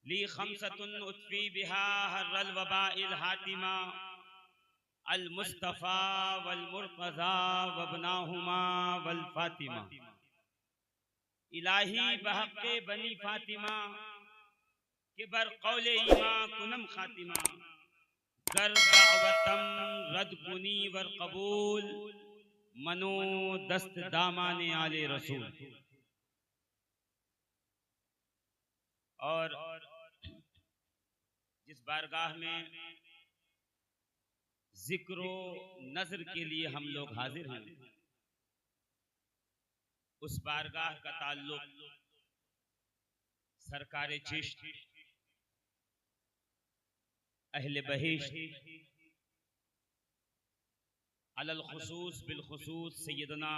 ली खमसतुन उत्फी बिहा हर्रल वबाइल हातिमा अल मुस्तफ़ा वल मुर्तज़ा वबनाहुमा वल फातिमा इलाही बहक़े बनी फातिमा के बर कौले ईमा कुनम खातिमा गर दावतम रद कुनी वर कबूल मनो दस्त दामाने आले रसूल। और जिस बारगाह में जिक्र नजर के लिए हम लोग हाजिर हैं, उस बारगाह का ताल्लुक सरकारे चिश्त, अहले बहिश्त, अलल खुसूस बिल खुसूस सैयदना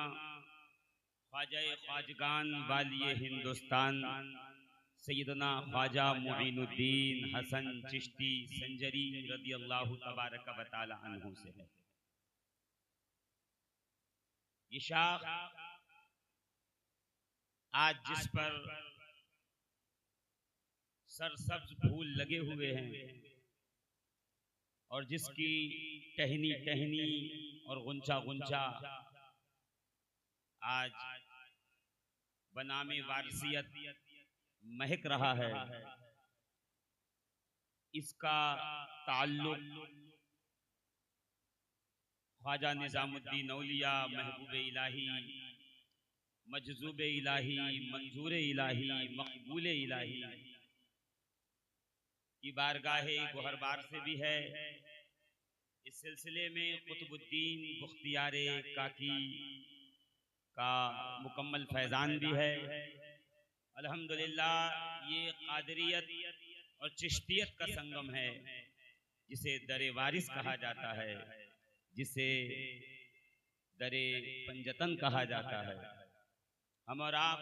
ख्वाजा ख्वाजगान वालिए हिंदुस्तान सैयदना ख्वाजा मुईनुद्दीन हसन चिश्ती संजरी रदी अल्लाह तबारक व तआला अन्हु से है। ये शाख आज जिस पर सरसब्ज फूल लगे हुए हैं और जिसकी टहनी टहनी और गुंचा गुंचा आज बनामे वारसियत महक रहा है, इसका ताल्लुक ख्वाजा निजामुद्दीन औलिया महबूब इलाही मजजूब इलाही मंजूर इलाही मकबूल इलाही की बारगाहे गोहरबार से भी है। इस सिलसिले में कुतुबुद्दीन बुख्तियारे काकी का मुकम्मल फैज़ान भी है। अल्हम्दुलिल्लाह ये कादरियत और चिश्तियत का संगम है, जिसे दरे वारिस कहा जाता है, जिसे दरे पंजतन कहा जाता है। हम और आप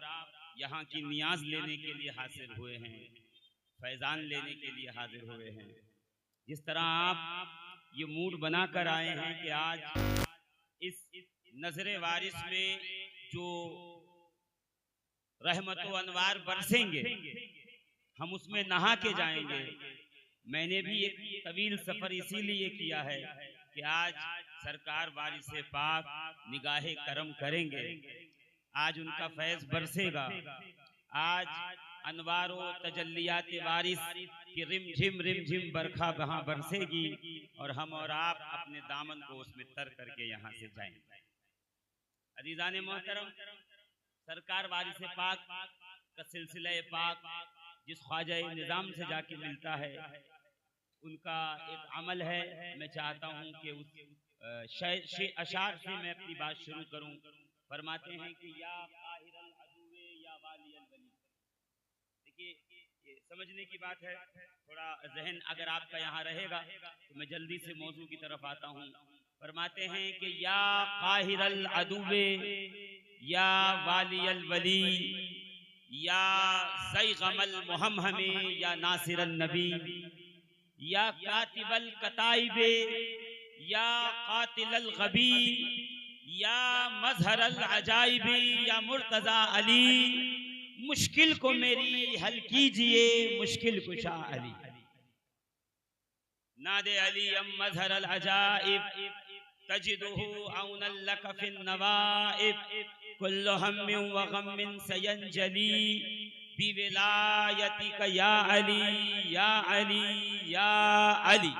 यहाँ की नियाज लेने के लिए हासिल हुए हैं, फैज़ान लेने के लिए हाजिर हुए हैं। जिस तरह आप ये मूड बनाकर आए हैं कि आज इस नजरे वारिस में जो रहमत व अनवार बरसेंगे हम उसमें नहा के जाएंगे। मैंने भी एक तवील सफर इसीलिए किया है कि आज सरकार वारिस पाक निगाहे करम करेंगे, आज उनका फैज बरसेगा, आज अनवारो तजल्लियात वारिस की रिम झिम बरखा वहाँ बरसेगी और हम और आप अपने दामन को उसमें तर करके यहाँ से जाएंगे। अजीज़ान मोहतरम, सरकार वारिस पाक का सिलसिला पाक जिस ख्वाजा निज़ाम से जाके मिलता है, उनका एक अमल है। मैं चाहता हूँ कि उस अशार से मैं अपनी बात शुरू करूँ। फरमाते हैं कि या काहिरल अदुवे या वालियल वली। देखिए, ये समझने की बात है, थोड़ा जहन अगर आपका यहाँ रहेगा तो मैं जल्दी से मौजू की तरफ आता हूँ। फरमाते हैं कि या काहिरल अदुवे या वालियल वली या ज़ैगमल मुहम्ममे या नासिरन नबी या कातिबल कताइबे या कातिलल गबी या मजहरल अजाइबी या मुर्तज़ा अली, मुश्किल को मेरी हल कीजिए मुश्किल कुशा अली। नादे अली अम मजहरल अजाइब तजिदुहु औनल लक फिन नवाइब कुल्लु हम्मिन व गम्मिन सयंजली बिविलायतिक या अली या अली या अली।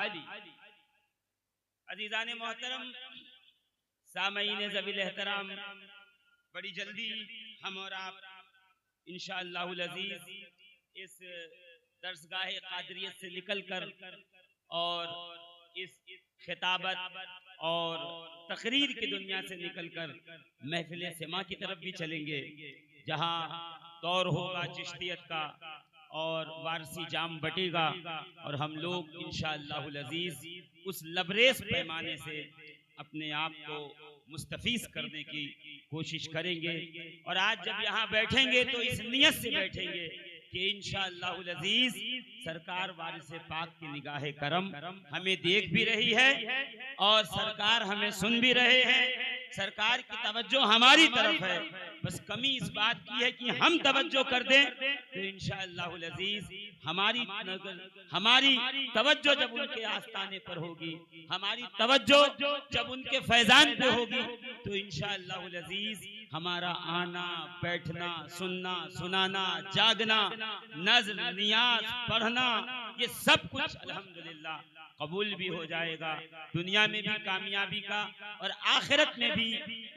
अज़ीज़ान मोहतरम, सामईन ज़वील एहतराम, बड़ी जल्दी हम और आप इंशाअल्लाहुल अज़ीज़ इस दर्सगाह कादरियत से निकल कर और इस खिताबत और तकरीर की दुनिया से निकल कर महफिल सेमा की तरफ भी चलेंगे, जहाँ दौर होगा चिश्तियत का और वारसी जाम बटेगा और हम लोग इंशाअल्लाहुल अज़ीज़ उस लबरेज पैमाने से अपने आप को मुस्तफीज करने की कोशिश करेंगे। और आज जब यहाँ बैठेंगे तो इस नियत से बैठेंगे कि इंशाअल्लाहुल अज़ीज़ सरकार वारिस पाक की निगाहे करम हमें देख भी रही है और सरकार हमें सुन भी रहे हैं। सरकार की तवज्जो हमारी तरफ है, बस कमी इस बात की है कि हम तवज्जो कर दें तो इंशाअल्लाहुल अजीज हमारी तवज्जो जब उनके आस्थाने पर होगी, हमारी तवज्जो जब उनके फैजान पे होगी तो इंशाअल्लाहुल अजीज हमारा आना, बैठना, सुनना, सुनाना, जागना, नज़्र, नियाज, पढ़ना, ये सब कुछ अल्हम्दुलिल्लाह कबूल भी हो जाएगा। दुनिया में भी कामयाबी का और आखिरत में भी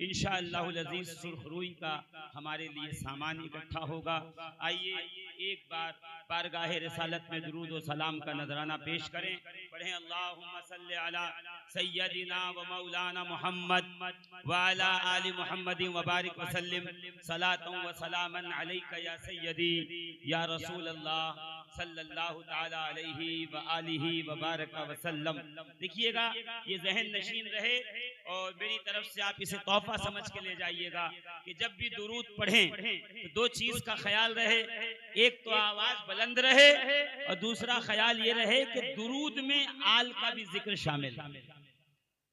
इंशाअल्लाहुल अजीज सुरखरुई का हमारे लिए सामान इकट्ठा होगा। आइए एक बार बारगाह रिसालत में दुरूद व सलाम का नजराना पेश करें। पढ़ें अल्लाहुम्मा सल्ली अला सय्यदिना व मौलाना मुहम्मद व अला आलि मुहम्मद व बारिक व सल्लिम सलातन व सलामन अलैका या सय्यदी या रसूल अल्लाह सल्लल्लाहु ताला अलैहि व आलिहि व बारक व सल्लम। देखिएगा ये ज़हन नशीन रहे और मेरी तरफ से आप इसे तोहफा समझ के ले जाइएगा कि जब भी दुरूद पढ़ें तो दो चीज का ख्याल रहे, एक तो आवाज बुलंद रहे और दूसरा ख्याल ये रहे कि दुरूद में आल का भी जिक्र शामिल।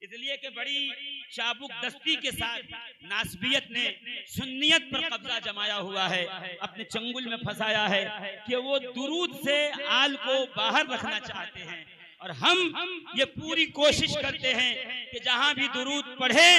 इसलिए कि बड़ी चाबुक दस्ती के साथ नासबियत ने सुन्नियत पर कब्जा जमाया हुआ है, अपने चंगुल में फंसाया है कि वो दुरूद से आल को बाहर रखना चाहते हैं। और हम ये पूरी कोशिश करते हैं कि जहां भी दुरूद पढ़े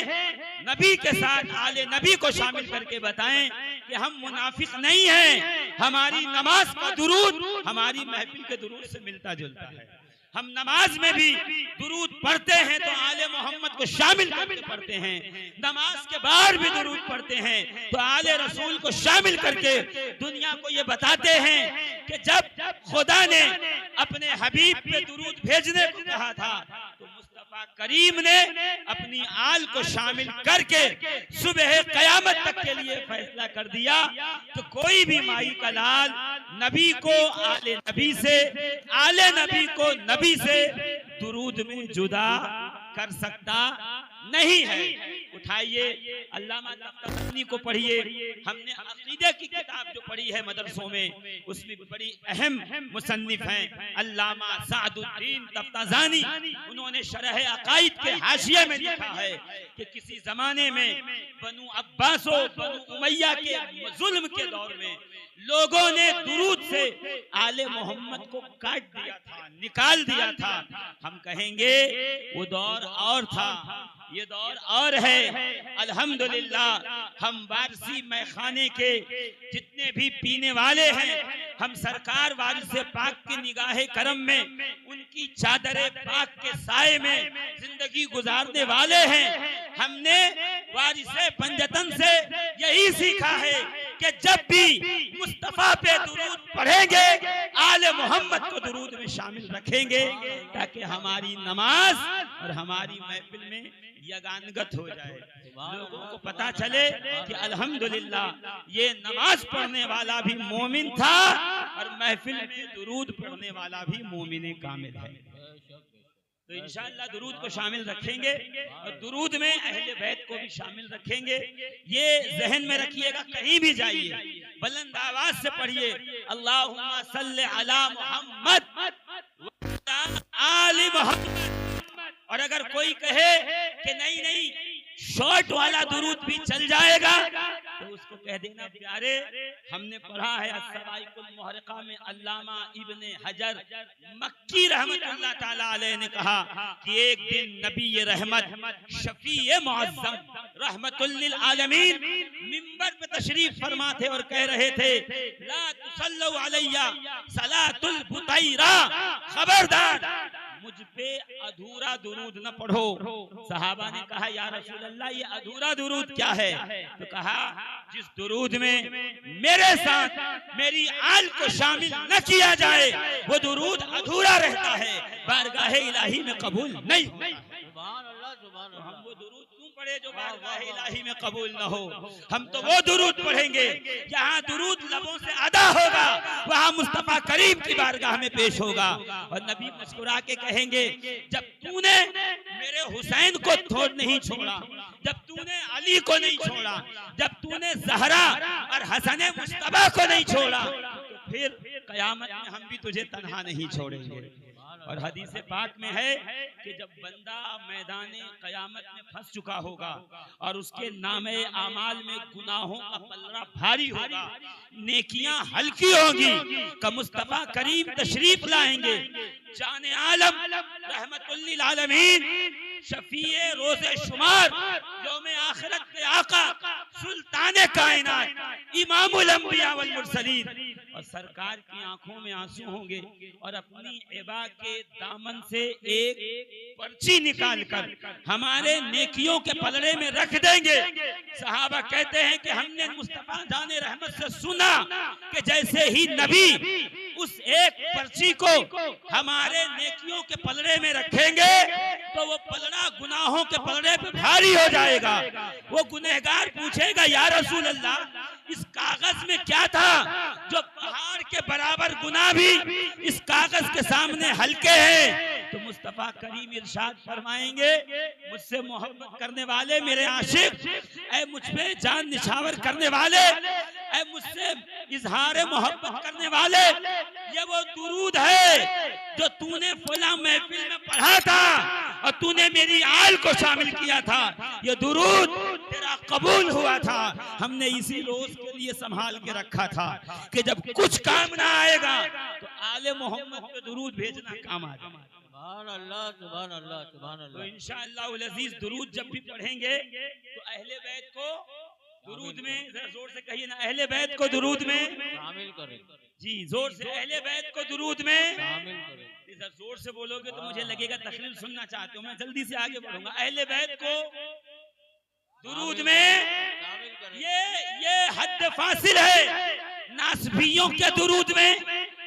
नबी के साथ आले नबी को शामिल करके बताएं कि हम मुनाफिक नहीं हैं, हमारी नमाज का दुरूद हमारी महफिल के दुरूद से मिलता जुलता है। हम नमाज में भी दुरूद पढ़ते हैं तो आले मोहम्मद को शामिल करके पढ़ते हैं, नमाज के बाहर भी दुरूद पढ़ते हैं तो आले रसूल को शामिल करके दुनिया को ये बताते हैं कि जब खुदा ने अपने हबीब पे दुरूद भेजने को कहा था तो मुस्तफा करीम ने अपनी आल को शामिल करके सुबह कयामत तक के लिए फैसला कर दिया तो कोई भी माई का लाल नबी को आले नबी से, आले नबी को नबी से दुरूद में जुदा कर सकता नहीं है। उठाइए अल्लामा तफ्तानी को पढ़िए। हमने अकीदे की किताब जो पढ़ी है मदरसों में उसमें बड़ी अहम मुसन्निफ हैं अल्लामा सादुद्दीन तफ्तानी। उन्होंने शरह अकाइद के हाशिये में लिखा है कि किसी जमाने में बनु अब्बासो बनु उमैया के जुल्म के दौर में लोगों ने दुरूद से आले मोहम्मद को काट दिया था, निकाल दिया था। हम कहेंगे वो दौर और था, ये दौर और है। अल्हम्दुलिल्लाह हम वारसी मैखाने के जितने भी पीने वाले हैं, हम सरकार वारिसे पाक की निगाहे करम में उनकी चादरे पाक के साए में जिंदगी गुजारने वाले हैं। हमने वारिसे पंजतन से यही सीखा है कि जब भी मुस्तफा पे दुरूद पढ़ेंगे आले मोहम्मद को दुरूद में शामिल रखेंगे ताकि हमारी नमाज और हमारी महफिल में यगानगत हो जाए, लोगों को पता चले कि अल्हम्दुलिल्लाह ये नमाज पढ़ने वाला भी मोमिन था और महफिल में दुरूद पढ़ने वाला भी मोमिन कामिल है। तो इंशाअल्लाह दुरूद को शामिल रखेंगे और दुरूद में अहले बैत को भी शामिल रखेंगे। ये जहन में रखिएगा, कहीं भी जाइए बुलंद आवाज से पढ़िए अल्लाहुम्मा सल्ले अला मुहम्मद व आलि मुहम्मद। और अगर कोई कहे कि नहीं नहीं शॉर्ट वाला दुरूद भी चल जाएगा तो उसको कह देना प्यारे हमने पढ़ा है अस्सवाइकुल मुहरिका में अल्लामा इब्ने हजर मक्की रहमतुल्लाह ताला अलैह ने कहा कि एक दिन नबी रहमत शफीए मुअज्जम रहमतुल लिल आलमीन मिंबर पे तशरीफ फरमा थे और कह रहे थे ला तुसल्लु अलैया सलातुल बुतैरा, खबरदार मुझ पे अधूरा दुरूद न पढ़ो। सहाबा ने कहा या रसूल अल्लाह ये अधूरा दुरूद क्या है? तो कहा जिस दुरूद में मेरे साथ मेरी आल को शामिल न किया जाए वो दुरूद अधूरा रहता है, बारगाह इलाही में कबूल नहीं। तो हम वो दुरूद क्यों पढ़े जो बारगाह इलाही में कबूल न हो? हम तो वो दुरूद पढ़ेंगे जहाँ दुरूद लबों से अदा होगा, वहाँ मुस्तफा करीम की बारगाह में पेश होगा और नबी मुस्कुरा के कहेंगे जब तूने मेरे हुसैन को छोड़ नहीं छोड़ा, जब तूने अली को नहीं छोड़ा, जब तूने ज़हरा और हसन मुस्तफा को नहीं छोड़ा तो फिर कयामत में हम भी तुझे तन्हा नहीं छोड़ेंगे। और हदीस पाक में है कि जब बंदा मैदान क़यामत में फंस चुका होगा और उसके नामे आमाल में गुनाहों का पल्ला भारी होगा, नेकियां हल्की होंगी, का मुस्तफा करीम तशरीफ लाएंगे, जाने आलम रहमतुल लिल आलमीन, शफीए रोज़े शुमार, यौमे आखिरत के आका, सुल्ताने कायनात, इमामुल अंबिया वल मुरसलीन, और सरकार की आंखों में आंसू होंगे और अपनी इबा के दामन से एक पर्ची निकालकर हमारे नेकियों के पलड़े में रख देंगे। सहाबा कहते हैं कि हमने मुस्तफा जाने रहमत से सुना कि जैसे ही नबी उस एक पर्ची को हमारे नेकियों के पलड़े में रखेंगे तो वो पलड़ा गुनाहों के पलड़े पे भारी हो जाएगा। वो गुनहगार पूछेगा, या रसूल अल्लाह, इस कागज में क्या था जो पहाड़ के बराबर गुनाह भी इस कागज के सामने हल्के हैं? तो मुस्तफा करीम इरशाद फरमाएंगे, मुझसे मोहब्बत करने वाले मेरे आशिक, ऐ मुझ पे जान निछावर करने वाले, ऐ मुझसे इजहार मोहब्बत करने वाले, ये वो दुरूद है जो तूने फला महफिल में पढ़ा था और तूने मेरी आल को शामिल किया था, ये दुरूद तेरा कबूल हुआ था, हमने इसी रोज के लिए संभाल के रखा था कि जब कुछ काम ना आएगा तो आले मोहम्मद पे दुरूद भेजना काम आ जाए। सुभान अल्लाह, सुभान अल्लाह, सुभान अल्लाह। तो इंशाअल्लाह उल अजीज दुरूद जब भी पढ़ेंगे तो अहले बैत को दुरूद में, जरा जोर से कहिए ना, अहले बैत को दुरूद में शामिल करें जी, जोर से, अहले बैत को दुरूद में शामिल करें। जरा जोर से बोलोगे तो मुझे लगेगा तकरीर सुनना चाहते हो, मैं जल्दी से आगे बढ़ूंगा। अहले बैत को दुरूद में, ये हद फासिल है नासबियों के दुरूद में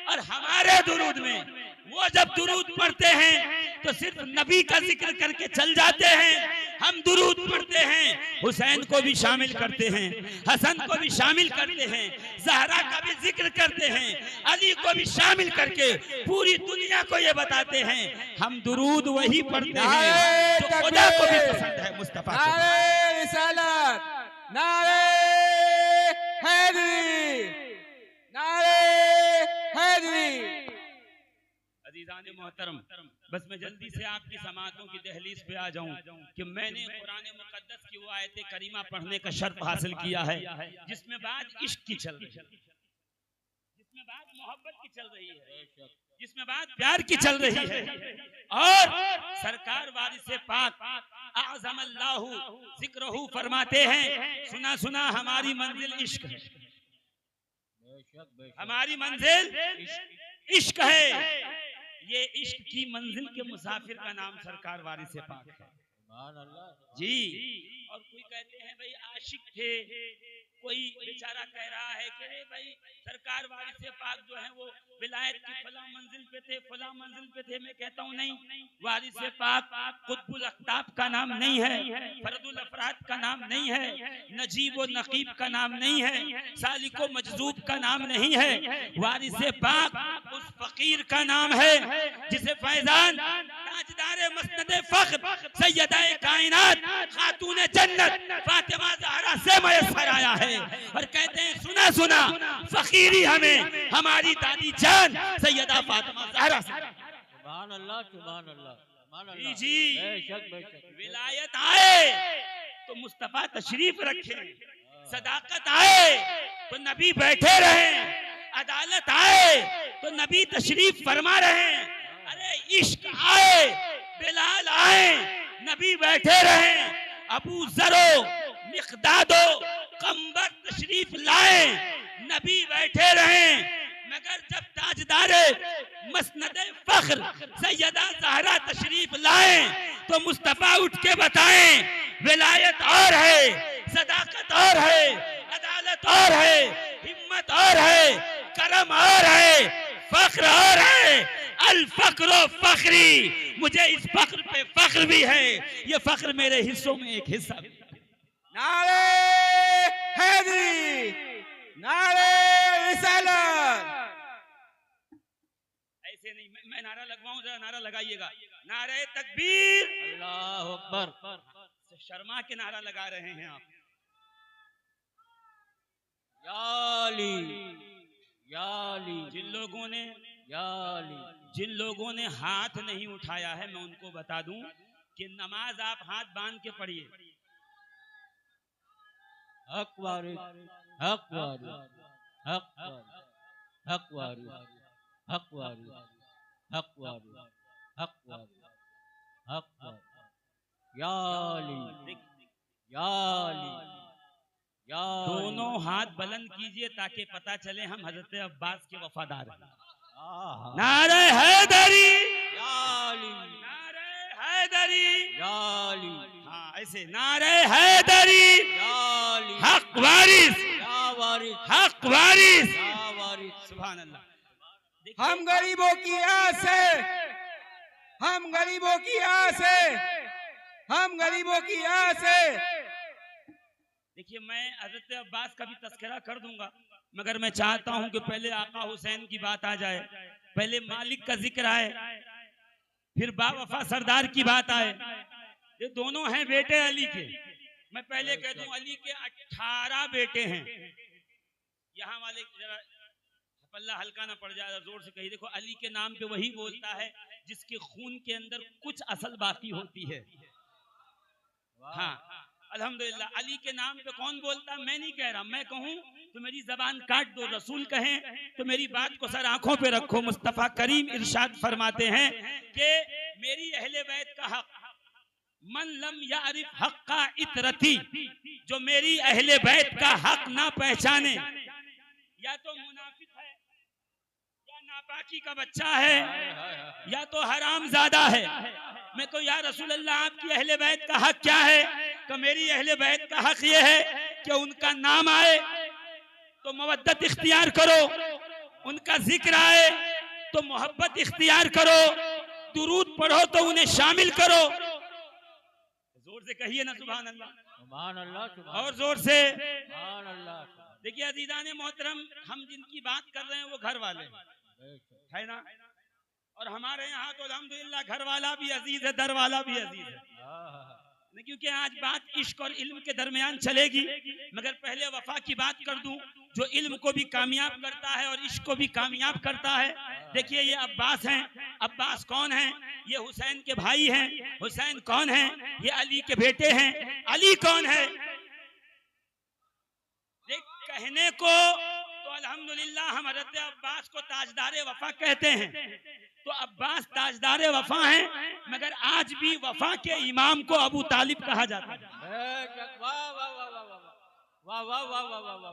और हमारे दुरूद में। वो जब दुरूद पढ़ते हैं तो सिर्फ नबी का जिक्र करके चल जाते हैं, हम दुरूद पढ़ते हैं, हुसैन को भी शामिल करते हैं, हसन को भी शामिल करते हैं, ज़हरा का भी जिक्र करते हैं, अली को भी शामिल करके पूरी दुनिया को ये बताते हैं हम दुरूद वही पढ़ते हैं जो खुदा को भी पसंद है, मुस्तफा को। नारे रिसालत, नारे हैदरी, नारे हैदरी। अजीज़ाने मोहतरम, बस मैं जल्दी से आपकी समातों की दहलीज पे आ जाऊं कि मैंने कुरान मुकद्दस की वो आयत करीमा पढ़ने का शर्फ हासिल किया है जिसमें बात इश्क की चल रही है, जिसमें बात मोहब्बत की चल रही है, जिसमें बात प्यार की चल रही है, और सरकार वारिस पाक आज़मल्लाहु ज़िक्रहु फरमाते हैं, सुना सुना हमारी मंजिल इश्क है, हमारी मंजिल इश्क है। ये इश्क की मंजिल के मुसाफिर का नाम सरकार वारिस पाक है जी। और कोई कहते हैं भाई आशिक थे, कोई बेचारा कह रहा है कि रे भाई सरकार वारिस पाक जो है वो विलायत की फला मंजिल पे थे, फला मंजिल पे थे। मैं कहता हूँ नहीं, वारिस पाक कुतुबुल अख्ताब का नाम नहीं है, फरदुल अफराद का नाम नहीं है, नजीब व नकीब का नाम नहीं है, सालिको मजजूब का नाम नहीं है। वारिस पाक उस फकीर का नाम है जिसे फैजान ताजदार मसनद फख्र सैयदाए कायनात खातून जन्नत फातिमा ज़हरा से मयस्सर आया है। और कहते हैं सुना सुना फकीरी हमें हमारी दादी जान सैयदा फातिमा ज़हरा से। सुभान अल्लाह, सुभान अल्लाह, सुभान अल्लाह। जी, बेशक बेशक। विलायत आए तो मुस्तफा तशरीफ रखे, सदाकत आए तो नबी बैठे रहे, अदालत आए तो नबी तशरीफ फरमा रहे, अरे इश्क आए, बिलाल आए, नबी बैठे रहे, अबू जरो मिक़दादो कंबर तशरीफ लाए, नबी बैठे रहे। मगर जब ताजदारे मसनद फख्र सैयदा ज़हरा तशरीफ लाए तो मुस्तफा उठ के बताएं, विलायत और है, सदाकत और है, अदालत और है, हिम्मत और है, करम और है, फख्र और है। अल फख्र फख्री, मुझे इस फख्र पे फख्र भी है, ये फख्र मेरे हिस्सों में एक हिस्सा भी। नारे हैदरी, नारे रिसालत। ऐसे नहीं, मैं नारा लगवाऊं, जरा नारा लगाइएगा, नारे तकबीर, अल्लाहु अकबर। शर्मा के नारा लगा रहे हैं आप। या अली, या अली, जिन लोगों ने या अली जिन लोगों ने हाथ नहीं उठाया है मैं उनको बता दूं कि नमाज आप हाथ बांध के पढ़िए। हक वारिस हक वारिस हक वारिस हक वारिस हक वारिस हक वारिस हक वारिस हक वारिस या अली या अली या अली। दोनों हाथ बुलंद कीजिए ताकि पता चले हम हजरत अब्बास के वफादार हैं। नारे हैदरी, या अली नारे हैदरी, या अली हाँ ऐसे नारे हैदरी, या अली हक वारिस, या वारिस हक वारिस। या वारिस। सुभान अल्लाह। हम गरीबों की आस है, हम गरीबों की आस है, हम गरीबों की आस है। देखिए मैं हजरत अब्बास का भी तस्करा कर दूंगा, मगर मैं चाहता हूं कि पहले आका हुसैन की बात आ जाए, पहले मालिक का जिक्र आए, फिर बावफा सरदार की बात आए। ये दोनों हैं बेटे अली के। मैं पहले कह दूं अली के 18 बेटे हैं। यहाँ वाले जरा पल्ला हल्का ना पड़ जाए, जोर से कहिए। देखो अली के नाम पे वही बोलता है जिसके खून के अंदर कुछ असल बाकी होती है। हाँ अल्हम्दुलिल्लाह। अली के नाम पे कौन बोलता, मैं नहीं कह रहा, मैं कहूँ तो मेरी जबान काट दो, रसूल कहें तो मेरी बात को सर आंखों पे रखो। मुस्तफा करीम इरशाद फरमाते हैं कि मेरी अहले बैत का हक, मन लम यारिफ हक का इतरती, जो मेरी अहले बैत का हक ना पहचाने या तो मुनाफिक है, या नापाकी का बच्चा है, या तो हरामजादा है। मैं कहूँ या रसूल अल्लाह आपकी अहले बैत का हक क्या है? तो मेरी अहले बैत का हक ये है कि उनका नाम आए तो मोहब्बत इख्तियार करो, उनका जिक्र आए तो मोहब्बत इख्तियार करो, दुरूद पढ़ो तो उन्हें शामिल करो। जोर से कहिए ना सुभान अल्लाह, सुभान अल्लाह और जोर से। सुभान अल्लाह। देखिए अजीजाने मोहतरम, हम जिनकी बात कर रहे हैं वो घर वाले है ना, और हमारे यहाँ तो अल्हम्दुलिल्लाह घर वाला भी अजीज है, दर वाला भी अजीज है। क्योंकि आज बात इश्क और इल्म के दरमियान चलेगी, मगर पहले वफा की बात कर दूं जो इल्म को भी कामयाब करता है और इश्क को भी कामयाब करता है। देखिए ये अब्बास हैं। अब्बास कौन हैं? ये हुसैन के भाई हैं। हुसैन कौन हैं? ये अली के बेटे हैं। अली कौन है? देख कहने को तो अल्हम्दुलिल्लाह हम हज़रत अब्बास को ताजदारे वफा कहते हैं, तो अब्बास ताजदारे वफा हैं, मगर आज भी वफा के इमाम को अबू तालिब कहा जाता है।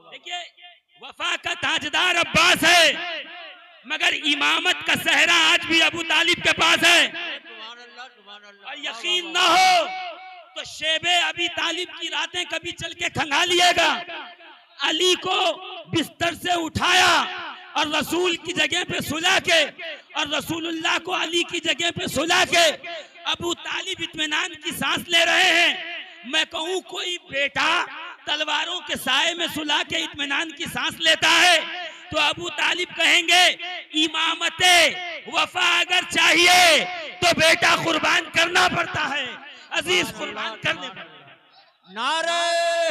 देखिए वफा का ताजदार अब्बास है, मगर इमामत का सहरा आज भी अबू तालिब के पास है। और यकीन न हो तो शेबे अबी तालिब की रातें कभी चल के खंगालिएगा। अली को बिस्तर से उठाया और रसूल की जगह पे सुला के, और रसूलुल्लाह को अली की जगह पे सुला के अबू तालिब इत्मीनान की सांस ले रहे हैं। मैं कहूँ कोई बेटा तलवारों के साए में सुला के इत्मीनान की सांस लेता है तो अबू तालिब कहेंगे इमामते वफा अगर चाहिए तो बेटा कुर्बान करना पड़ता है, अजीज कुर्बान करने पड़ते हैं। नारे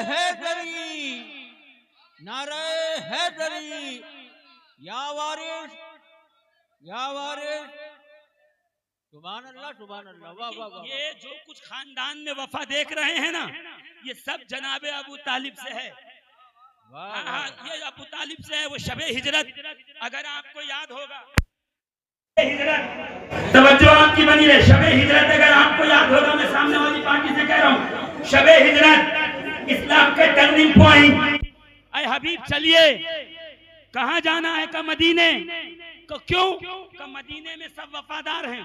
हैदरी, नारे हैदरी, या वारिस, या वारिस। सुभान अल्लाह, सुभान अल्लाह। वाह वाह वाह। ये जो कुछ खानदान में वफा देख रहे हैं ना, ये सब जनाबे अबू तालिब से है। हाँ, ये अबू तालिब से है। वो शबे हिजरत अगर आपको याद होगा, तवज्जो आपकी बनी रहे, शबे हिजरत अगर आपको याद होगा, मैं सामने वाली पार्टी से कह रहा हूँ, शबे हिजरत इस्लाम के टर्निंग पॉइंट। अय हबीब चलिए, कहाँ जाना है? का मदीने। क्यों? का मदीने में सब वफादार हैं,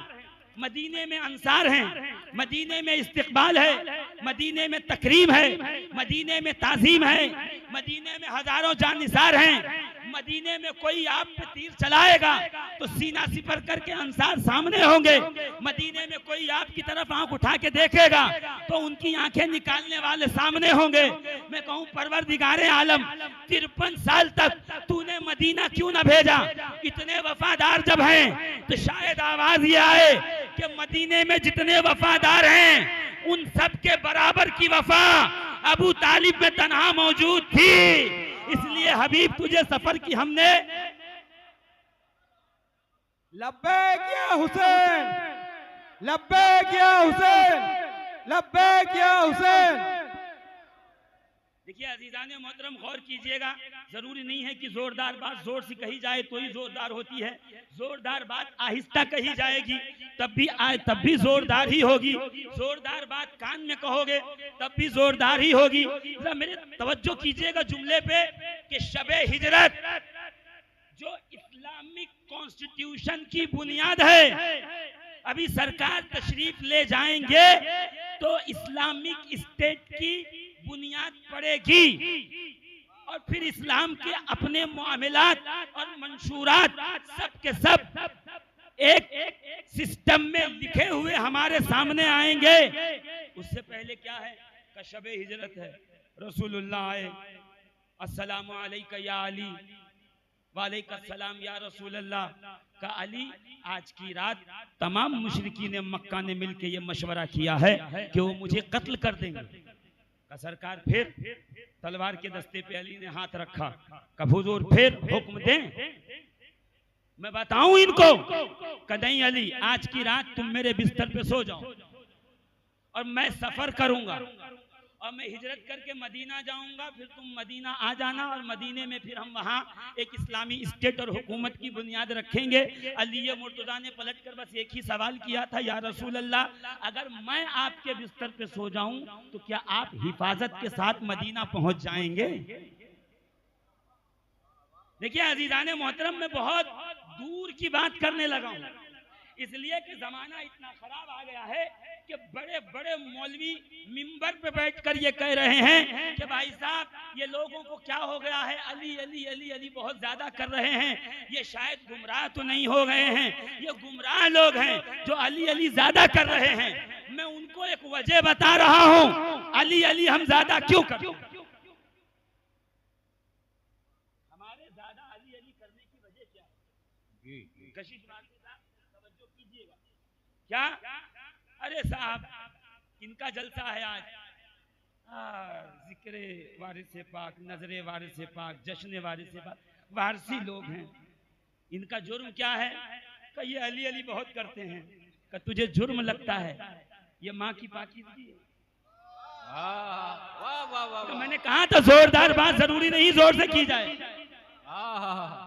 मदीने में अंसार हैं, मदीने में इस्तिकबाल है, मदीने में तकरीम है, मदीने में ताजीम है, मदीने में हजारों जानिसार हैं। मदीने में कोई आप पे तीर चलाएगा तो सीना सिपर करके अंसार सामने होंगे। मदीने में कोई आपकी तरफ आंख उठा के देखेगा तो उनकी आंखें निकालने वाले सामने होंगे। मैं कहूँ परवरदिगारे आलम, 53 साल तक तूने मदीना क्यों न भेजा? इतने वफादार जब हैं तो शायद आवाज ये आए कि मदीने में जितने वफादार हैं उन सब के बराबर की वफा अबू तालिब में तन्हा मौजूद थी। इसलिए हबीब तुझे सफर की हमने लब्बैक या हुसैन, लब्बैक या हुसैन, लब्बैक या हुसैन। देखिए अजीजान मोहतरम, गौर कीजिएगा, जरूरी नहीं है कि जोरदार बात जोर से कही जाए तो ही जोरदार होती है। जोरदार बात आहिस्ता कही जाएगी तब भी जोरदार ही होगी। जोरदार बात कान में कहोगे तब भी जोरदार ही होगी। जरा मेरे तवज्जो कीजिएगा जुमले पे कि शबे हिजरत जो इस्लामिक कॉन्स्टिट्यूशन की बुनियाद है, अभी सरकार तशरीफ ले जाएंगे तो इस्लामिक स्टेट की बुनियाद पड़ेगी और फिर इस्लाम के अपने मामलात और मंशूरात सब के सब एक सिस्टम में लिखे हुए हमारे सामने आएंगे। उससे पहले क्या है, कशबे हिजरत है, रसूलुल्लाह आए, अस्सलामु अलैका या अली, वालेकुम सलाम या रसूलल्लाह। का अली, आज की रात तमाम मुशरिकीन मक्का ने मिलकर ये मशवरा किया है कि वो मुझे कत्ल कर देंगे। का सरकार फिर तलवार के दस्ते पे अली ने हाथ रखा। का हुजूर फिर हुक्म दें, मैं बताऊं इनको। कदई अली, आज की रात तुम मेरे बिस्तर पे सो जाओ और मैं सफर करूंगा और मैं हिजरत करके मदीना जाऊंगा, फिर तुम मदीना आ जाना और मदीने में फिर हम वहाँ एक इस्लामी स्टेट और हुकूमत की बुनियाद रखेंगे। अली मुर्तज़ा ने पलट कर बस एक ही सवाल किया था, या रसूल अल्लाह, अगर मैं आपके बिस्तर पे सो जाऊं तो क्या आप हिफाजत के साथ मदीना पहुंच जाएंगे? देखिए अजीजाने मोहतरम, मैं बहुत दूर की बात करने लगा हूं, इसलिए कि जमाना इतना खराब आ गया है कि बड़े बड़े मौलवी मिंबर पे बैठकर ये कह रहे हैं कि भाई साहब ये लोगों को क्या हो गया है, अली अली अली अली बहुत ज्यादा कर रहे हैं, ये शायद गुमराह तो नहीं हो गए हैं, ये गुमराह लोग हैं जो अली अली ज्यादा कर रहे हैं। मैं उनको एक वजह बता रहा हूं, अली अली हम ज्यादा क्यों करते हैं। हमारे ज्यादा अली अली करने की वजह क्या है? कशिश बात तवज्जो कीजिएगा। क्या? अरे साहब, इनका जलसा है आज, जिक्रे वारिस पाक, नजरे वारिस पाक, जश्न वारिस पाक, वारसी लोग हैं। इनका जुर्म क्या है? कि ये अली अली बहुत करते हैं। कि तुझे जुर्म लगता है, ये माँ की पाकीज़गी है। तो मैंने कहा था जोरदार बात जरूरी नहीं जोर से की जाए।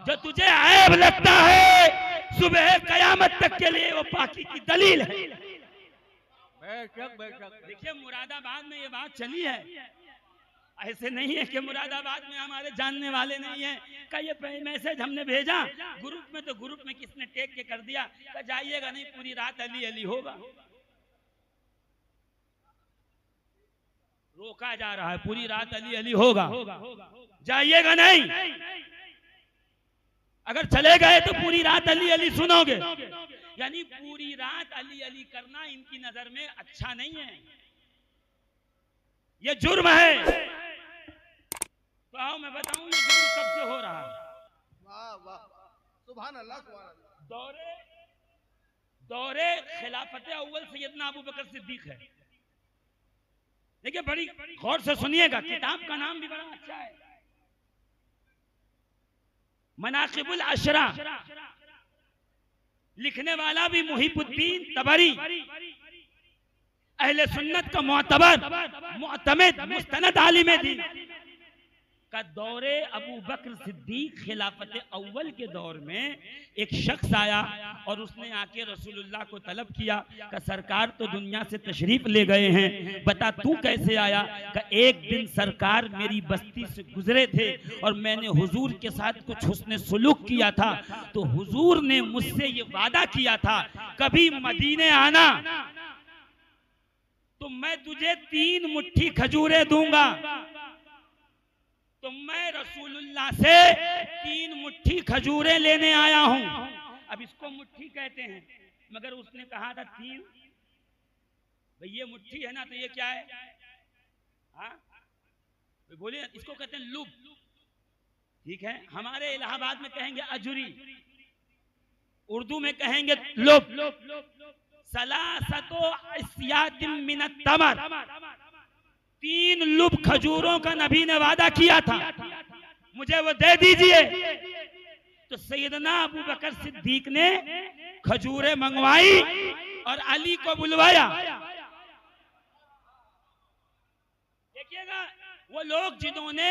जो तुझे ऐब लगता है सुबह कयामत तक के लिए वो पाकी की दलील है। देखिए मुरादाबाद में ये बात चली है, ऐसे नहीं है कि मुरादाबाद में हमारे जानने वाले नहीं है। का ये मैसेज हमने भेजा ग्रुप में, तो ग्रुप में किसने टेक के कर दिया, जाइएगा नहीं, पूरी रात अली अली होगा। रोका जा रहा है, पूरी रात अली अली होगा, जाइएगा नहीं। अगर चले गए तो पूरी रात अली अली सुनोगे। यानी पूरी रात अली अली करना इनकी नजर में अच्छा नहीं है, ये जुर्म है। तो आओ मैं बताऊं ये जुर्म कब से हो रहा है। वाह वाह, सुभान अल्लाह, सुभान अल्लाह। दौरे खिलाफत अव्वल सैयदना अबू बकर सिद्दीक है। देखिए बड़ी गौर से सुनिएगा, किताब का नाम भी बड़ा अच्छा है, मनाकिबुल अशरा, लिखने वाला भी मुहिबुद्दीन तबरी, अहले सुन्नत का मुअतबर मुअतमद मुस्तनद आलिम दीन का। दौरे अबू बकर सिद्दीक खिलाफत अव्वल के दौर में एक शख्स आया और उसने आके रसूलुल्लाह को तलब किया कि सरकार तो दुनिया से तशरीफ ले गए हैं, बता तू कैसे आया। कि एक दिन सरकार मेरी बस्ती से गुजरे थे और मैंने हुजूर के साथ कुछ हुस्न सुलूक किया था, तो हुजूर ने मुझसे ये वादा किया था कभी मदीने आना तो मैं तुझे 3 मुट्ठी खजूरें दूंगा। तो मैं रसूलुल्लाह से 3 मुट्ठी खजूरें लेने आया हूं। अब इसको मुट्ठी कहते हैं, मगर उसने कहा था 3। भाई ये मुट्ठी है ना, तो ये क्या है? हाँ बोलिए, इसको कहते हैं लुब। ठीक है, हमारे इलाहाबाद में कहेंगे अजुरी, उर्दू में कहेंगे लुब। सलासतो अस्यातिम मिनत तमर, 3 लुब खजूरों का नबी ने वादा किया था, मुझे वो दे दीजिए। तो सैयदना अबू बकर सिद्दीक ने खजूरें मंगवाई और अली को बुलवाया। देखिएगा वो लोग जिन्होंने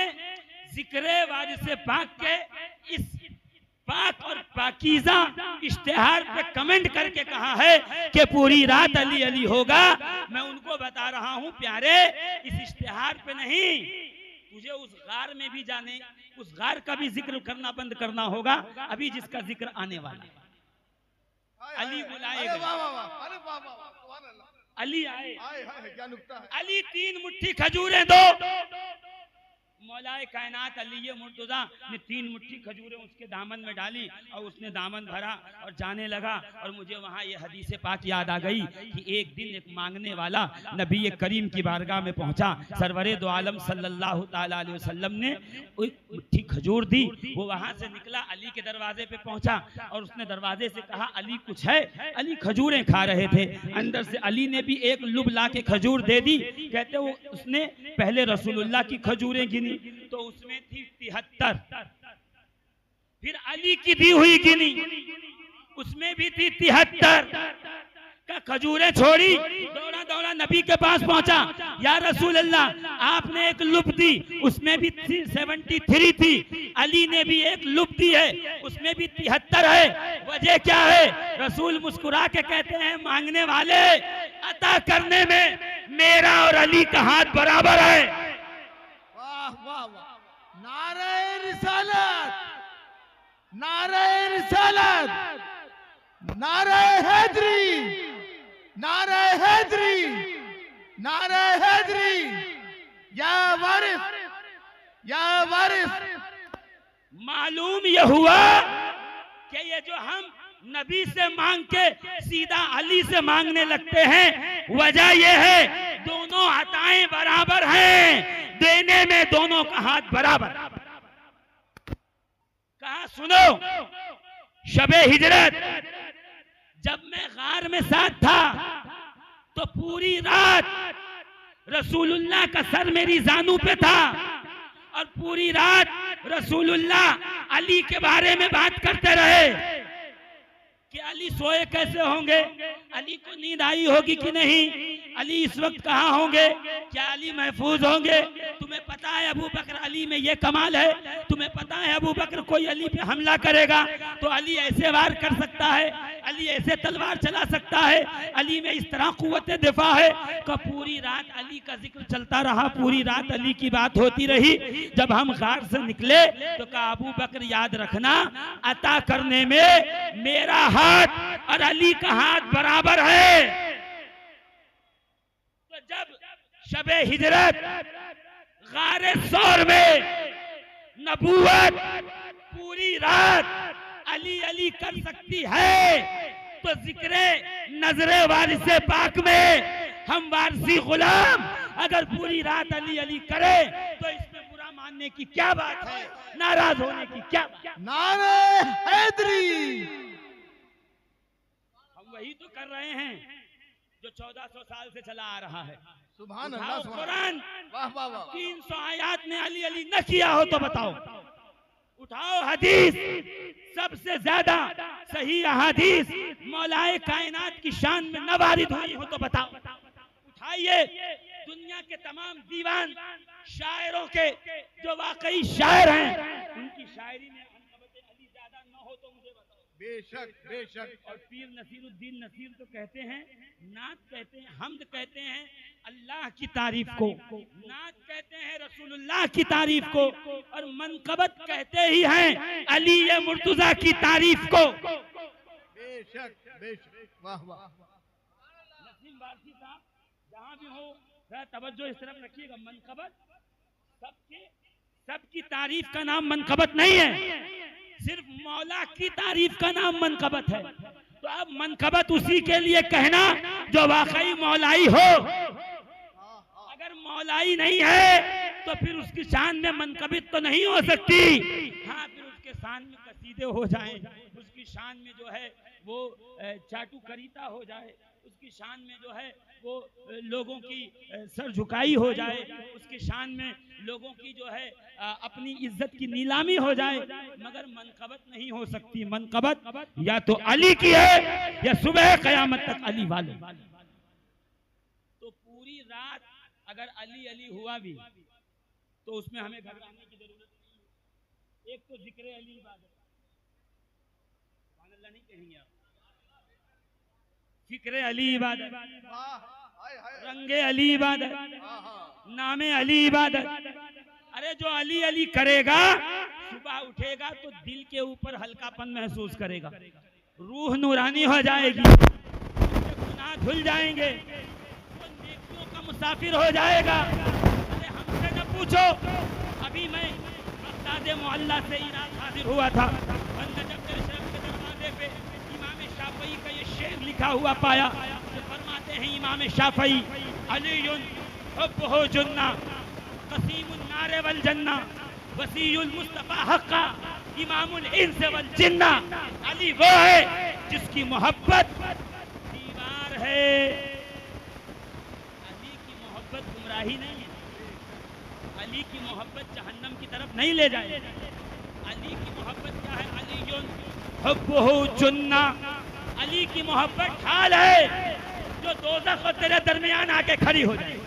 जिक्र वारिस पाक के इस पाक और पाकीज़ा इश्तिहार पे कमेंट करके कहा है कि पूरी रात अली अली होगा, मैं उनको बता रहा हूं प्यारे, इस इश्तिहार पे नहीं, तुझे उस गार में भी जाने, उस गार का भी जिक्र करना बंद करना होगा, अभी जिसका जिक्र आने वाला है। अली बुलाएगा, अली आए, अली 3 मुट्ठी खजूरें दो। मौलाए कायनात अली मुर्तजा ने 3 मुट्ठी खजूरें उसके दामन में डाली और उसने दामन भरा और जाने लगा। और मुझे वहाँ ये हदीस पाक याद आ गई कि एक दिन एक मांगने वाला नबी करीम की बारगाह में पहुंचा। सरवरे दो आलम सल्लल्लाहु ताला अलैहि वसल्लम ने एक मुट्ठी खजूर दी। वो वहाँ से निकला, अली के दरवाजे पे पहुंचा और उसने दरवाजे से कहा अली कुछ है? अली खजूरें खा रहे थे। अंदर से अली ने भी एक लुब ला के खजूर दे दी। कहते वो उसने पहले रसूलुल्लाह की खजूरें गिनी तो उसमें थी 73, फिर अली की दी हुई गिनी उसमें भी थी 73 का खजूरें छोड़ी, दौड़ा दौड़ा नबी के पास पहुंचा। या रसूल अल्लाह, आपने एक लुप दी उसमें भी 73 थी, अली ने भी एक लुप दी है उसमें भी 73 है, वजह क्या है? रसूल मुस्कुरा के कहते हैं मांगने वाले, अता करने में मेरा और अली का हाथ बराबर है। वाह वाह, नारे रिसालत, नारे रिसालत, नारे हैदरी, नारे हैदरी, नारे हैदरी, या वारिस, या वारिस। मालूम यह हुआ कि ये जो हम नबी से मांग के सीधा अली से मांगने लगते हैं, वजह यह है दोनों अताएं बराबर हैं, देने में दोनों का हाथ बराबर। कहा सुनो, शबे हिजरत जब मैं गार में साथ था तो पूरी रात रसूलुल्लाह का सर मेरी जानू पे था और पूरी रात रसूलुल्लाह अली के बारे में बात करते रहे कि अली सोए कैसे होंगे, अली को नींद आई होगी कि नहीं, अली इस वक्त कहाँ होंगे, क्या अली महफूज होंगे? तुम्हें पता है अबू बकर अली में ये कमाल है, तुम्हें पता है अबू बकर कोई अली पे हमला करेगा तो अली ऐसे वार कर सकता है, अली ऐसे तलवार चला सकता है, अली में इस तरह कुव्वत दिफा है। का पूरी रात अली का जिक्र चलता रहा, पूरी रात अली की बात होती रही। जब हम गार से निकले तो कहा अबू बकर याद रखना, अता करने में मेरा हाथ और अली का हाथ बराबर है। तो जब शबे हिजरत गारे सौर में नबूवत पूरी रात अली अली कर सकती है तो जिक्रे नजरे वारिसे पाक में हम वारसी गुलाम अगर पूरी रात अली अली करे तो इसमें बुरा मानने की क्या बात है, नाराज होने की क्या बात? नारे हैदरी। हम वही तो कर रहे हैं जो 1400 साल से चला आ रहा है। सुभान अल्लाह, सुभान कुरान वाह वाह वाह। 300 आयत ने अली अली न किया हो तो बताओ, उठाओ हदीस, सबसे ज्यादा सही अहादीस मौलाए कायनात की शान में न वारिद हुई हो तो बताओ। उठाइए दुनिया के तमाम दीवान शायरों के जो वाकई शायर हैं उनकी शायरी में अली ज्यादा न हो तो मुझे बताओ। बेशक बेशक। और पीर नसीरुद्दीन नसीर तो कहते हैं, नात कहते हैं, हमद कहते हैं अल्लाह की तारीफ को, नात कहते हैं रसूलुल्लाह की तारीफ को, और मनकबत कहते ही हैं अली मुर्तजा की तारीफ को। बेशक बेशक, वाह वाह। नसीम वारसी साहब जहाँ भी हो जरा तवज्जो इस तरफ रखिएगा। मनकबत सबकी तारीफ का नाम मनकबत नहीं है, सिर्फ मौला की तारीफ का नाम मनकबत है। तो अब मनकबत उसी के लिए कहना जो वाकई मौलाई हो, अगर मौलाई नहीं है तो फिर उसकी शान में मनकबत तो नहीं हो सकती। हाँ, फिर उसके शान में कसीदे हो जाएं, उसकी शान में जो है वो चाटू करीता हो जाए, उसकी शान में जो है वो लोगों की सर झुकाई हो जाए, उसकी शान में लोगों की जो है अपनी इज्जत की नीलामी हो जाए, मगर मनकबत नहीं हो सकती। मनकबत या तो अली की है या सुबह क़यामत तक अली वाले। तो पूरी रात अगर अली अली हुआ भी तो उसमें हमें घबराने की जरूरत नहीं है। एक तो जिक्र अली इबादत, सुभान अल्लाह नहीं कहेंगे आप, फिक्र अली इबादत, रंगे अली इबादत, नामे अली इबादत। अरे जो अली अली करेगा सुबह उठेगा तो दिल के ऊपर हल्कापन महसूस करेगा, रूह नूरानी हो जाएगी, गुनाह धुल जाएंगे, वो नेकियों का मुसाफिर हो जाएगा। अरे हमसे न पूछो, अभी मैं बगदाद मोहल्ला से इराक हाजिर हुआ था, नजफ शरीफ के दरवाजे पे इमाम शाफई का ये शेर लिखा हुआ पाया। तो फरमाते हैं इमाम शाफई, अलीयुन हुब्बुहु जुन्ना कसीमुन नारे वल जन्ना वसीयुल मुस्तफा हक्का इमामुल इंस वल जिन्ना। अली वो है जिसकी मोहब्बत दीवार है। अली की मोहब्बत गुमराही नहीं है, अली की मोहब्बत जहन्नम की तरफ नहीं ले जाए। अली की मोहब्बत क्या है? अलीयुन हुब्बुहु जुन्ना, अली की मोहब्बत ढाल है जो दोज़ख और तेरे दरमियान आके खड़ी हो जाए।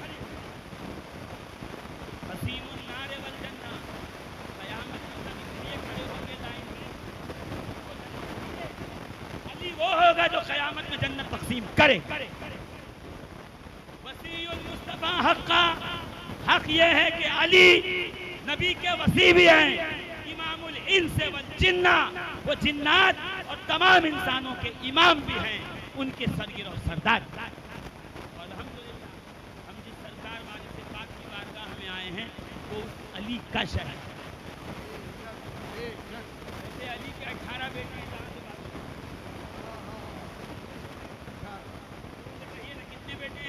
वो होगा जो क़यामत में जन्नत तक़सीम करे। वसीयुल मुस्तफा हक्का, हक ये है कि अली नबी के वसी भी हैं, इमामुल इंस वल जिन्ना, वो जिन्नात और तमाम इंसानों के इमाम भी हैं, उनके सरगिर और सरदार। और अल्हम्दुलिल्लाह हम जिस सरकार वाले से पाक की बारगाह में आए हैं वो अली का शहर। जैसे अली के 18 बेटे हैं,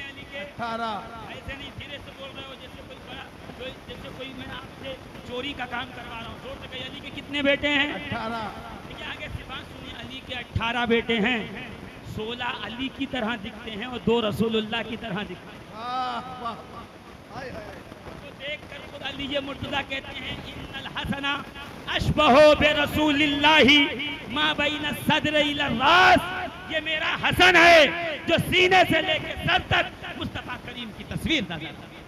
अली के 18। ऐसे नहीं धीरे से बोल रहे हो जैसे कोई बड़ा, जैसे कोई मैं आपसे चोरी का काम करवा रहा हूँ। जोर से कहिए, अली के कितने बेटे हैं? 18। ठीक है, आगे सिफात सुनिए, अली के 18 बेटे हैं, 16 अली की तरह दिखते हैं और 2 रसूलुल्लाह की तरह दिखते हैं। तो देख कर खुद अली ये मुर्तज़ा कहते हैं, इन्नल हसना अशबहु बि रसूलिल्लाहि मा बैन सद्र इला रास। ये मेरा हसन है जो सीने से लेके सर तक मुस्तफा करीम की तस्वीर नजर आती है।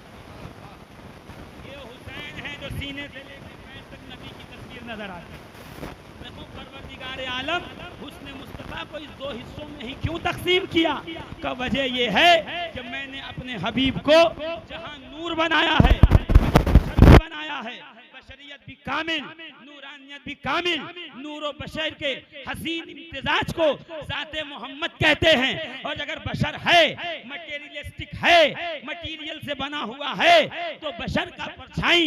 ये हुसैन है जो सीने से लेके पैर तक नबी की तस्वीर नजर आती है। देखो परवरदिगार आलम हुस्न मुस्तफा को इस 2 हिस्सों में ही क्यों तकसीम किया? का वजह ये है कि मैंने अपने हबीब को जहां नूर बनाया है, बनाया है, बशरियत भी कामिल, नूरानियत भी कामिल, नूरो बशर के हसीन इम्तिजाज को ज़ाते मोहम्मद कहते हैं। और अगर बशर है, मटेरियलिस्टिक है, मटेरियल से बना हुआ है, तो बशर का परछाई,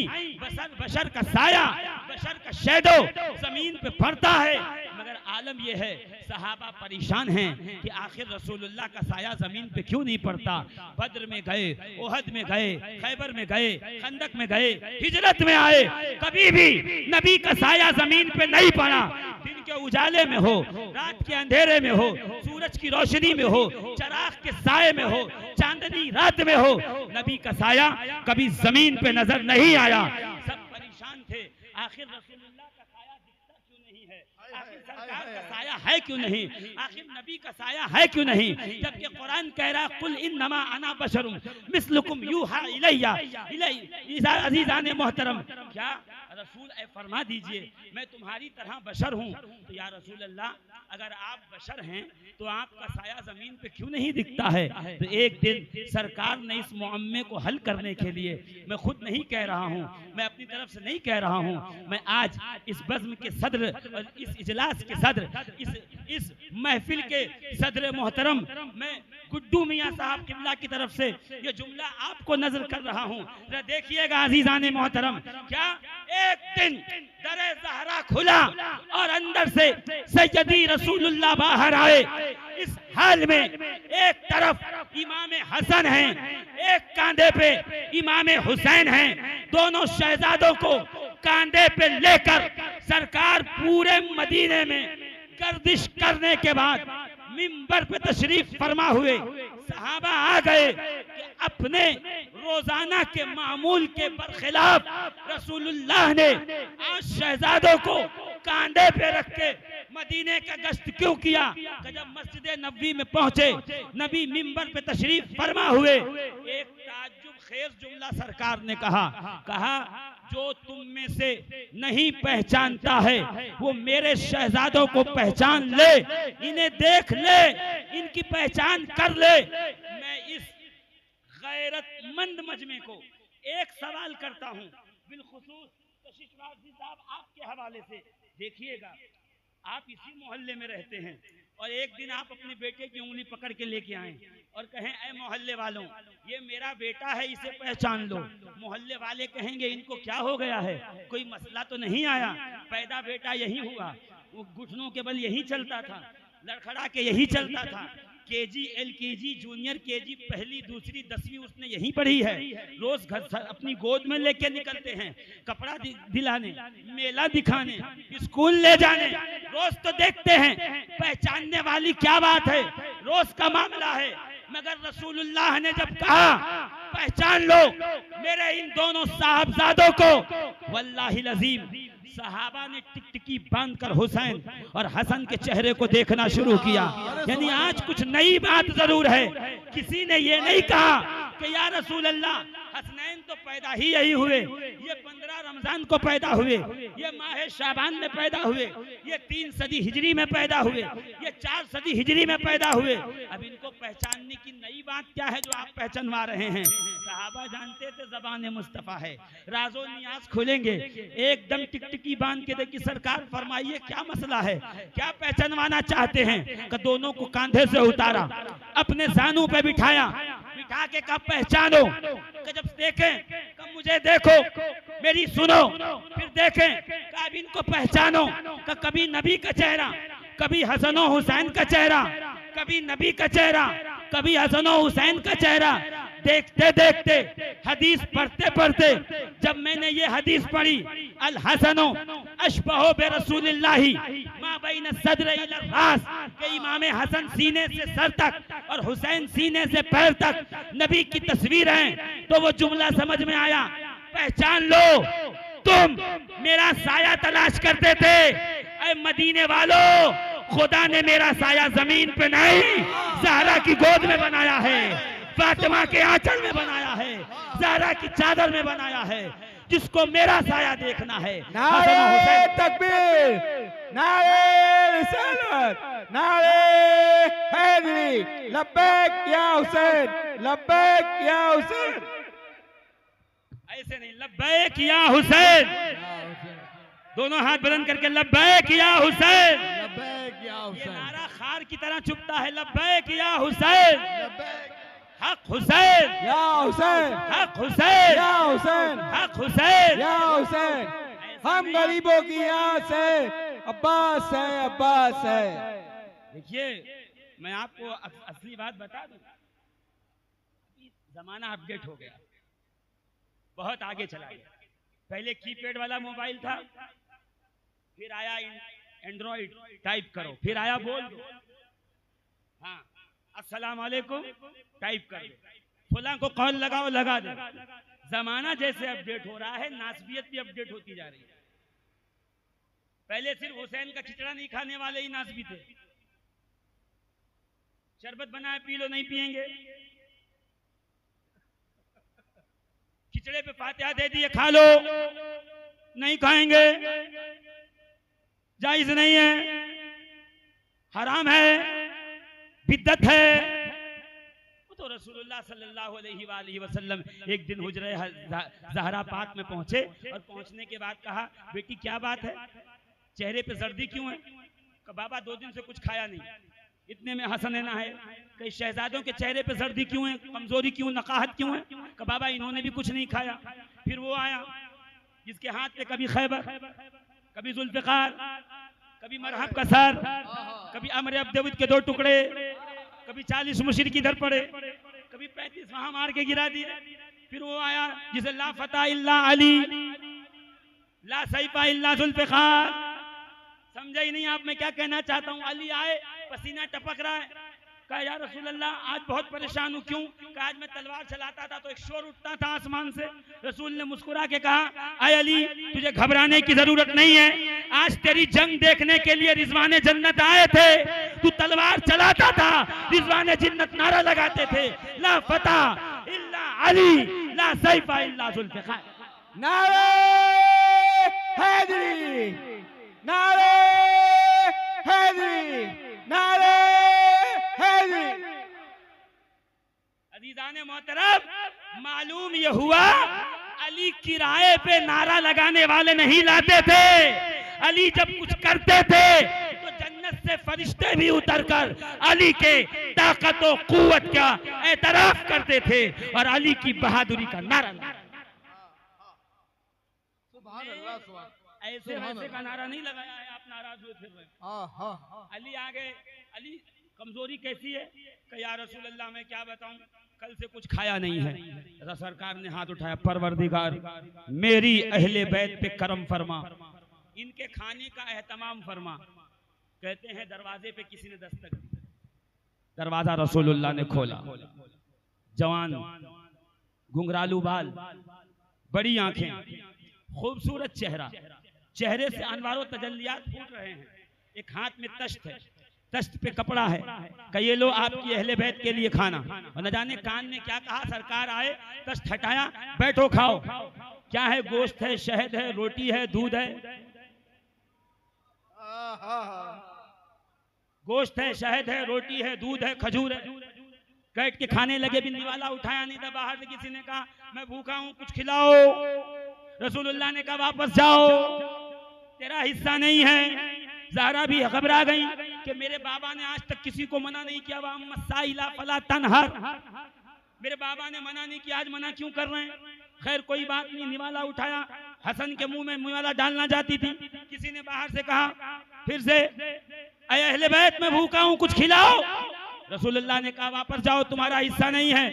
बशर का साया, बशर का शैडो जमीन पे पड़ता है। मगर आलम यह है, सहाबा परेशान हैं कि आखिर रसूलुल्लाह का साया जमीन पे क्यों नहीं पड़ता। बद्र में गए, ओहद में गए, खैबर में गए, खंदक में गए, हिजरत में आए, कभी भी नबी का साया जमीन पे नहीं पड़ा। दिन के उजाले में हो, रात के अंधेरे में हो, सूरज की रोशनी में हो, चराग के साये में हो, चांदनी रात में हो, नबी का साया कभी जमीन पे नजर नहीं आया। सब परेशान थे, आखिर रसूलुल्लाह का साया दिखता क्यों नहीं है, आखिर सरकार का साया है क्यों नहीं, आखिर नबी का साया है क्यों नहीं। जबकि कुरान कह रहा, कुल इन्नमा अना बशरुम मिस्लुकुम यूहा इलैया। अज़ीज़ान मोहतरम, क्या रसूल फरमा दीजिए मैं तुम्हारी तरह बशर हूँ। तो या रसूल अल्लाह, अगर आप बशर हैं तो आपका साया जमीन पे क्यों नहीं दिखता है। तो एक दिन सरकार ने इस मुअम्मे को हल करने के लिए, मैं खुद नहीं कह रहा हूँ, मैं अपनी तरफ से नहीं कह रहा हूँ, मैं आज इस बज़्म के सदर और इस इजलास के सदर, इस महफिल के सदर मोहतरम, मैं गुड्डू मियाँ साहब किबला की तरफ से ये जुमला आपको नजर कर रहा हूँ। देखिएगा अजीजाने मोहतरम, क्या एक दिन दरे ज़हरा खुला और अंदर से सैयदी रसूलुल्लाह बाहर आए। इस हाल में एक तरफ इमाम हसन हैं, एक कांधे पे इमाम हुसैन हैं। दोनों शहजादों को कांधे पे लेकर सरकार पूरे मदीने में गर्दिश करने के बाद मिंबर पे तशरीफ फरमा हुए। सहाबा आ गए कि अपने रोजाना के मामूल के बरखिलाफ रसूलुल्लाह ने आज शहजादों को कांधे पे रख के मदीने का गश्त क्यों किया? कि जब मस्जिद नबवी में पहुंचे, नबी मिंबर पे तशरीफ फरमा हुए, एक ताज्जुब खेज जुमला सरकार ने कहा जो तुम में से नहीं पहचानता है वो मेरे शहजादों को पहचान ले, इन्हें देख ले, इनकी पहचान कर ले। मैं इस गैरतमंद मजमे को एक सवाल करता हूं, बिलखुसूस कशिश वारसी साहब आपके हवाले से। देखिएगा, आप इसी मोहल्ले में रहते हैं और एक दिन आप अपने बेटे की उंगली पकड़ के लेके आए और कहें ऐ मोहल्ले वालों, ये मेरा बेटा है, इसे पहचान लो। मोहल्ले वाले कहेंगे इनको क्या हो गया है, कोई मसला तो नहीं आया, पैदा बेटा यही हुआ, वो घुटनों के बल यही चलता था, लड़खड़ा के यही चलता था, केजी एलकेजी जूनियर केजी पहली दूसरी 10वीं उसने यहीं पढ़ी है। रोज घर अपनी गोद में लेके निकलते हैं, कपड़ा दिलाने, मेला दिखाने, स्कूल ले जाने, रोज तो देखते हैं। पहचानने वाली क्या बात है, रोज का मामला है। मगर रसूलुल्लाह ने जब कहा पहचान लो मेरे इन दोनों साहबजादों को, वल्लाहिल अजीम सहाबा ने टिकटिकी बांधकर हुसैन और हसन के चेहरे को देखना शुरू किया। यानी आज कुछ नई बात जरूर है। किसी ने ये नहीं कहा कि या रसूल अल्लाह हसनैन तो पैदा ही यही हुए, ये 15 रमजान को पैदा हुए, ये माह शाबान में पैदा हुए, ये 3 सदी हिजरी में पैदा हुए, ये 4 सदी हिजरी में पैदा हुए। अब इनको पहचानने की नई बात क्या है जो आप पहचानवा रहे हैं? सहाबा जानते थे ज़बान मुस्तफ़ा है, राजो नियाज खोलेंगे, एकदम टिकटिकी बांध के देखिए सरकार फरमाइए क्या मसला है, क्या पहचानवाना चाहते हैं? कि दोनों को कांधे से उतारा, अपने जानू पे बिठाया, बिठा के कब पहचानो, कि जब देखें कब मुझे देखो, मेरी सुनो, फिर देखें कब इनको पहचानो। कि कभी नबी का चेहरा, कभी हसन और हुसैन का चेहरा, कभी नबी का चेहरा, कभी हसन और हुसैन का चेहरा। देखते देखते हदीस पढ़ते पढ़ते जब मैंने ये हदीस पढ़ी, अल हसनो अशबहो बे रसूलिल्लाही मा बैन सद्र इला रास, के इमाम हसन सीने से सर तक और हुसैन सीने से पैर तक नबी की तस्वीर है। तो वो जुमला समझ में आया, पहचान लो तुम मेरा साया तलाश करते थे, ऐ मदीने वालों खुदा ने मेरा साया जमीन पे नहीं ज़हरा की गोद में बनाया है, फातिमा के आंचल में बनाया है, ज़हरा की चादर में बनाया है। जिसको मेरा साया देखना है, नारे तकबीर, नारे रिसालत, नारे हैदरी, लब्बैक या हुसैन, लब्बैक या हुसैन। ऐसे नहीं, लब्बैक या हुसैन, दोनों हाथ बुलंद करके लब्बैक या हुसैन। लब्बैक या ये हुसैन, नारा खार की तरह चुभता है, लब्बैक या हुसैन, लब्बैक हक हुसैन, या हुसैन, हक हुसैन, या हुसैन, हक हुसैन, या हुसैन। हम गरीबों की आस है, अब्बास है, अब्बास है। देखिए मैं आपको असली बात बता दूं, जमाना अपडेट हो गया, बहुत आगे चला गया। पहले कीपैड वाला मोबाइल था, फिर आया एंड्रॉइड, टाइप करो, फिर आया बोल दो, हाँ अस्सलाम वालेकुम टाइप कर दो, फुला को कॉल लगाओ लगा दो। जमाना जैसे अपडेट हो रहा है, नासबियत भी अपडेट होती जा रही है। पहले सिर्फ हुसैन का खिचड़ा नहीं खाने वाले ही नासबी थे, शरबत बनाए पी लो, नहीं पिएंगे, खिचड़े पे फातिहा दे दिए खा लो, नहीं खाएंगे, जायज नहीं है, हराम है, बिद्दत है। वो तो रसूलुल्लाह सल्लल्लाहु अलैहि वसल्लम एक दिन हुजरे ज़हरा पाक में पहुंचे और पहुंचने के बाद कहा, बेटी क्या बात है, चेहरे पे सर्दी क्यों है? कि बाबा 2 दिन से कुछ खाया नहीं। इतने में हसन ना है, कई शहजादों के चेहरे पे सर्दी क्यों है, कमजोरी क्यों, नकाहत क्यों है? कि बाबा इन्होंने भी कुछ नहीं खाया। फिर वो आया जिसके हाथ पे कभी खैबर, कभी जुल्फ़िकार, कभी मरहब का सर, कभी अमर अब्देवुद के 2 टुकड़े, कभी 40 मुशरिक इधर पड़े, कभी 35 वहां मार के गिरा दिए। फिर वो आया जिसे ला फता इल्ला अली, ला सैफा इल्ला जुल्फ़िकार। समझा ही नहीं आप मैं क्या कहना चाहता हूँ? अली आए, पसीना टपक रहा है, कहा या रसूल अल्लाह आज बहुत परेशान हूँ, क्यों? कहा आज मैं तलवार चलाता था तो एक शोर उठता था आसमान से। रसूल ने मुस्कुरा के कहा अय अली तुझे घबराने की जरूरत नहीं है, आज तेरी जंग देखने के लिए रिजवाने जन्नत आए थे, तू तलवार चलाता था, रिजवाने जन्नत नारा लगाते थे ला फता इल्ला अली ला सैफा इल्ला जुल्फिकार। नारे हैदरी, नारे हैदरी, नारे हैदरी। अजीजाने मोहतरम मालूम ये हुआ अली किराए पे नारा लगाने वाले नहीं लाते थे, अली जब कुछ करते थे तो जन्नत से फरिश्ते भी उतरकर अली के ताकत और कुव्वत का एतराफ करते थे और अली की बहादुरी का नारा लगाते। सुभान अल्लाह, सुभान ऐसे वैसे का नारा नहीं लगाया है, आप नाराज हुए फिर रहे। अली आगे, अली कमजोरी कैसी है कि या रसूल अल्लाह मैं क्या बताऊं, कल से कुछ खाया नहीं है। सरकार ने हाथ उठाया, परवरदिगार मेरी अहले बैत पे करम फरमा, इनके खाने का एहतमाम फरमा। कहते हैं दरवाजे पे किसी ने दस्तक दी, दरवाजा रसूलुल्लाह ने खोला। जवान, घुंघरालू बाल, बड़ी आंखें, खूबसूरत चेहरा, चेहरे से अनवारों तजल्लियात फूट रहे हैं। एक हाथ में तश्त है, तश्त पे कपड़ा है, कहिए लो आपकी अहले बैत के लिए खाना। और न जाने कान में क्या कहा, सरकार आए, तश्त हटाया, बैठो खाओ। क्या है? गोश्त है, शहद है, रोटी है, दूध है। गोश्त है, शहद है, रोटी है, दूध है, खजूर है। बैठ के खाने लगे, बिन्नी वाला उठाया नहीं था, बाहर से किसी ने कहा मैं भूखा हूं कुछ खिलाओ। रसूलुल्लाह ने कहा वापस जाओ, तेरा हिस्सा नहीं है। ज़हरा भी घबरा गई कि मेरे बाबा ने आज तक किसी को मना नहीं किया, साइला फला तनहर, मेरे बाबा ने मना नहीं किया, आज मना क्यों कर रहे हैं? खैर कोई बात नहीं, निवाला उठाया, हसन के मुंह में निवाला डालना चाहती थी, किसी ने बाहर से कहा फिर से अय अहले बैत मैं भूखा हूं कुछ खिलाओ। रसूलुल्लाह ने कहा वापस जाओ, तुम्हारा हिस्सा नहीं है।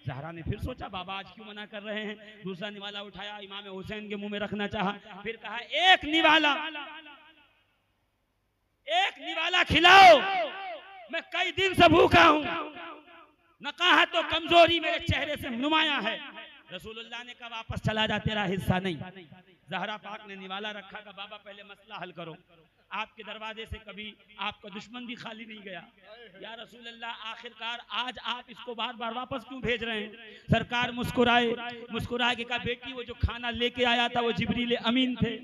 ज़हरा ने फिर सोचा बाबा आज क्यों मना कर रहे हैं। दूसरा निवाला उठाया, इमाम हुसैन के मुंह में रखना चाहा, फिर कहा एक निवाला खिलाओ, मैं कई दिन से भूखा हूं। न कहा तो कमजोरी मेरे चेहरे से नुमाया है। रसूलुल्लाह ने कहा वापस चला जा, तेरा हिस्सा नहीं। ज़हरा पाक ने निवाला रखा का बाबा पहले मसला हल करो, आपके दरवाजे से कभी आपका दुश्मन भी खाली नहीं गया। या रसूल अल्लाह आखिरकार आज आप इसको बार बार वापस क्यों भेज रहे हैं? सरकार मुस्कुराए के कहा बेटी वो जो खाना लेके आया था वो जिब्रील अमीन थे,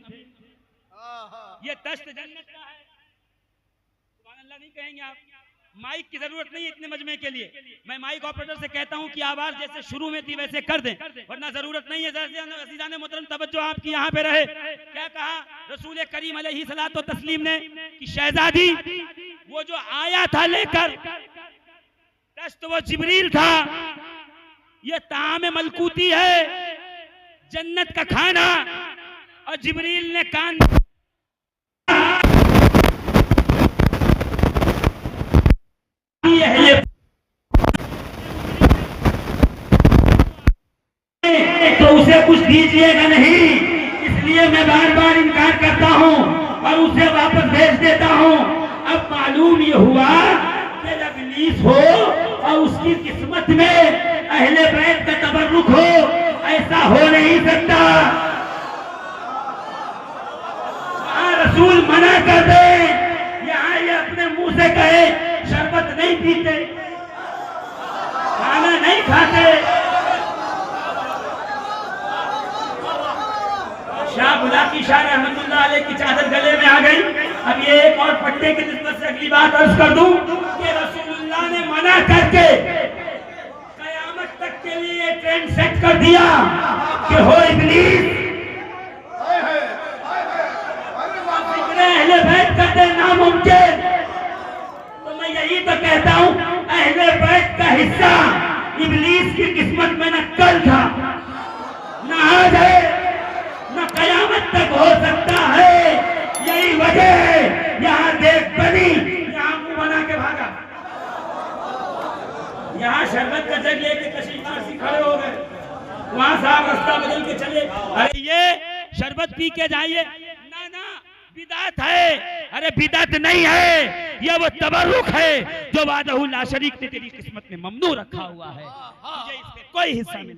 ये तश्त जन्नत का है। सुभान अल्लाह नहीं कहेंगे आप? माइक की जरूरत नहीं है इतने मजमे के लिए, मैं माइक ऑपरेटर से कहता हूं कि आवाज जैसे शुरू में थी वैसे कर दें, वरना जरूरत नहीं है। अज़ीज़ाने मोहतरम तवज्जो आपकी यहाँ पे रहे। क्या कहा रसूल करीम अलैहिस्सलातो व तस्लीम ने कि शहजादी वो जो आया था लेकर तश्त वो जिब्रील था, ये ताम मलकूती है, जन्नत का खाना। और जिब्रील ने कान तो उसे कुछ दीजिएगा नहीं, इसलिए मैं बार बार इनकार करता हूं और उसे वापस भेज देता हूं। अब मालूम ये हुआ कि जब इब्लीस हो और उसकी किस्मत में अहले बैत का तबर्रुक हो, ऐसा हो नहीं सकता। रसूल मना कर दे, यहाँ ये अपने मुंह से कहे शरबत नहीं पीते, खाना नहीं खाते। शाह बुलाकी शाह रहमतुल्लाह अलैह की चादर गले में आ गई। अब ये एक और पट्टे की निस्बत से अगली बात अर्ज कर दूं कि रसूलुल्लाह ने मना करके कयामत तक के लिए ट्रेंड सेट कर दिया कि हो इब्लीस अहले बैत करते नामुमकिन। तो मैं यही तो कहता हूं अहले बैत का हिस्सा इब्लीस की किस्मत में न कल था न आज है न कयामत तक हो सकता है। यही वजह यहाँ देख बनी, यहाँ मुंह बना के भागा, यहाँ शरबत का जग लेके कशीमासी खड़े हो गए, वहां साहब रास्ता बदल के चले। अरे ये शरबत पी के जाइए, ना बिदात है। अरे बिदात नहीं है, यह वो तबर्रुक है जो वादहु ला शरीक ने तेरी किस्मत में ममनू रखा हुआ है, तुझे इससे कोई हिस्सा नहीं।